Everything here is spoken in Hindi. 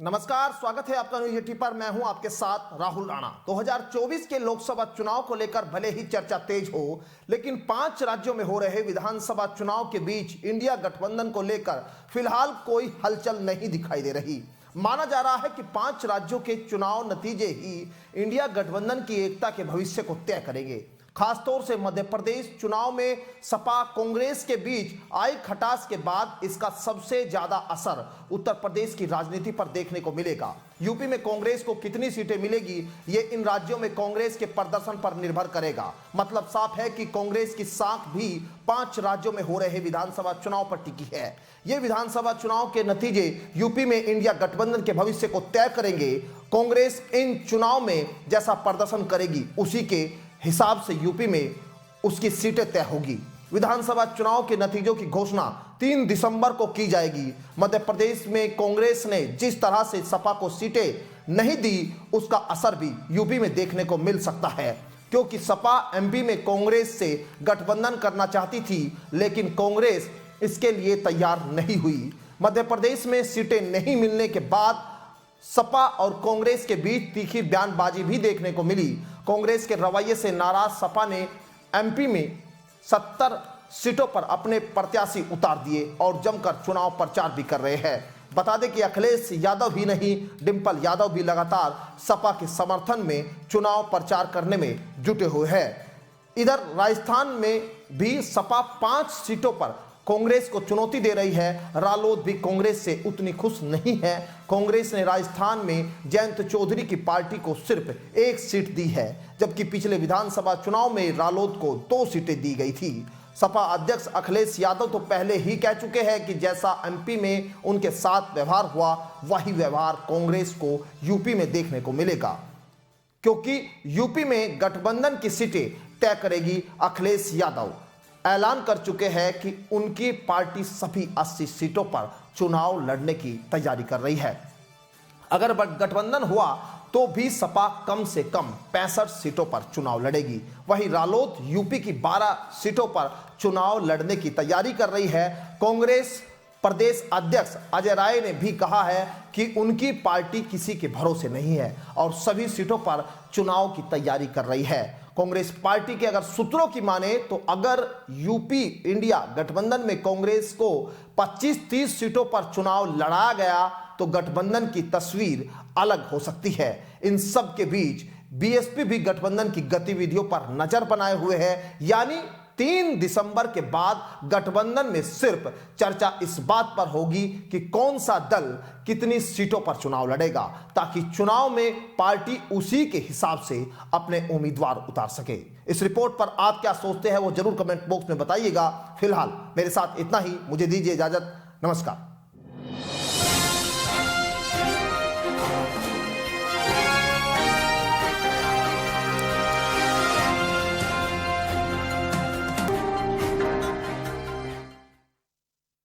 नमस्कार, स्वागत है आपका न्यूज 80 पर। मैं हूं आपके साथ राहुल राणा। 2024 के लोकसभा चुनाव को लेकर भले ही चर्चा तेज हो, लेकिन 5 राज्यों में हो रहे विधानसभा चुनाव के बीच इंडिया गठबंधन को लेकर फिलहाल कोई हलचल नहीं दिखाई दे रही। माना जा रहा है कि 5 राज्यों के चुनाव नतीजे ही इंडिया गठबंधन की एकता के भविष्य को तय करेंगे। खासतौर से मध्य प्रदेश चुनाव में सपा कांग्रेस के बीच आई खटास के बाद इसका सबसे ज्यादा असर उत्तर प्रदेश की राजनीति पर देखने को मिलेगा। यूपी में कांग्रेस को कितनी सीटें मिलेगी, ये इन राज्यों में कांग्रेस के प्रदर्शन पर निर्भर करेगा। मतलब साफ है कि कांग्रेस की साख भी 5 राज्यों में हो रहे विधानसभा चुनाव पर टिकी है। ये विधानसभा चुनाव के नतीजे यूपी में इंडिया गठबंधन के भविष्य को तय करेंगे। कांग्रेस इन चुनाव में जैसा प्रदर्शन करेगी, उसी के हिसाब से यूपी में उसकी सीटें तय होगी। विधानसभा चुनाव के नतीजों की घोषणा 3 दिसंबर को की जाएगी। मध्य प्रदेश में कांग्रेस ने जिस तरह से सपा को सीटें नहीं दी, उसका असर भी यूपी में देखने को मिल सकता है, क्योंकि सपा एमपी में कांग्रेस से गठबंधन करना चाहती थी, लेकिन कांग्रेस इसके लिए तैयार नहीं हुई। मध्य प्रदेश में सीटें नहीं मिलने के बाद सपा और कांग्रेस के बीच तीखी बयानबाजी भी देखने को मिली। कांग्रेस के रवैये से नाराज सपा ने एमपी में 70 सीटों पर अपने प्रत्याशी उतार दिए और जमकर चुनाव प्रचार भी कर रहे हैं। बता दें कि अखिलेश यादव ही नहीं, डिंपल यादव भी लगातार सपा के समर्थन में चुनाव प्रचार करने में जुटे हुए हैं। इधर राजस्थान में भी सपा 5 सीटों पर कांग्रेस को चुनौती दे रही है। रालोद भी कांग्रेस से उतनी खुश नहीं है। कांग्रेस ने राजस्थान में जयंत चौधरी की पार्टी को सिर्फ 1 सीट दी है, जबकि पिछले विधानसभा चुनाव में रालोद को 2 सीटें दी गई थी। सपा अध्यक्ष अखिलेश यादव तो पहले ही कह चुके हैं कि जैसा एमपी में उनके साथ व्यवहार हुआ, वही व्यवहार कांग्रेस को यूपी में देखने को मिलेगा, क्योंकि यूपी में गठबंधन की सीटें तय करेगी। अखिलेश यादव ऐलान कर चुके हैं कि उनकी पार्टी सभी 80 सीटों पर चुनाव लड़ने की तैयारी कर रही है। अगर गठबंधन हुआ तो भी सपा कम से कम 65 सीटों पर चुनाव लड़ेगी। वहीं रालोद यूपी की 12 सीटों पर चुनाव लड़ने की तैयारी कर रही है। कांग्रेस प्रदेश अध्यक्ष अजय राय ने भी कहा है कि उनकी पार्टी किसी के भरोसे नहीं है और सभी सीटों पर चुनाव की तैयारी कर रही है। कांग्रेस पार्टी के अगर सूत्रों की माने तो अगर यूपी इंडिया गठबंधन में कांग्रेस को 25-30 सीटों पर चुनाव लड़ाया गया तो गठबंधन की तस्वीर अलग हो सकती है। इन सब के बीच बीएसपी भी गठबंधन की गतिविधियों पर नजर बनाए हुए है। यानी 3 दिसंबर के बाद गठबंधन में सिर्फ चर्चा इस बात पर होगी कि कौन सा दल कितनी सीटों पर चुनाव लड़ेगा, ताकि चुनाव में पार्टी उसी के हिसाब से अपने उम्मीदवार उतार सके। इस रिपोर्ट पर आप क्या सोचते हैं वो जरूर कमेंट बॉक्स में बताइएगा। फिलहाल मेरे साथ इतना ही, मुझे दीजिए इजाजत। नमस्कार।